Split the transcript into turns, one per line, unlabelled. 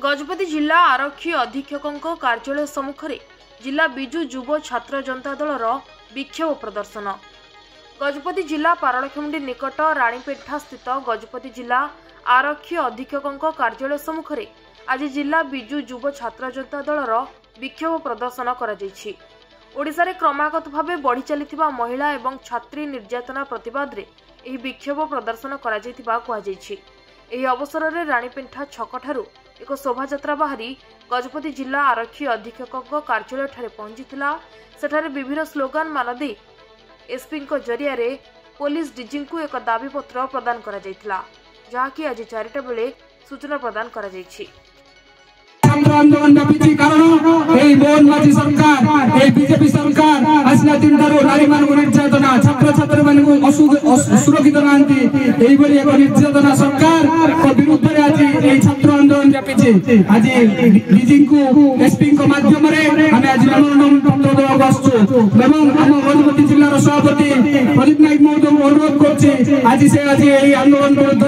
गजपति जिला आरक्षी अधीक्षकों कार्यालय सम्मुखें जिला बिजु युव छात्र जनता दलर विक्षोभ प्रदर्शन। गजपति जिला पारळखमुंडी निकट राणीपेठा स्थित गजपति जिला आरक्षी अधीक्षकों कार्यालय सम्मुखें आज जिला बिजु युव छात्र जनता दलर विक्षोभ प्रदर्शन कर ओडिशा रे क्रमागत भाव बढ़ी चली महिला एवं छात्री निर्यातना प्रतिवाद रे एही विक्षोभ प्रदर्शन एही अवसर में राणीपेठा छक ठारू एक शोभायात्रा बाहरी गजपति जिला आरक्षी अधीक्षकों कार्यालय ठारे पहुंचीला। सेठारे विभिन्न स्लोगान मान दे एसपी जरिया रे पुलिस डीजी को एक दाबीपत्र प्रदान करा जायतिला, जहाँकि आज 4टा बेले सूचना प्रदान करा जायछि।
आंदोलन व्यापी कारण मोहनमाझी सरकार बीजेपी सरकार आसला दिन नारी मान निर्यातना छात्र छात्री मान सुरक्षित नांती एक निर्यातना सरकार विरुद्ध में आज छात्र आंदोलन व्यापी आज डीजी को एसपी माध्यम आज मेमोरेंडम पत्र देवाक आसुछु एवं गजपति जिलार सभापति प्रदीप नायक महोदय अनुरोध कर आज से आज आंदोलन विरुद्ध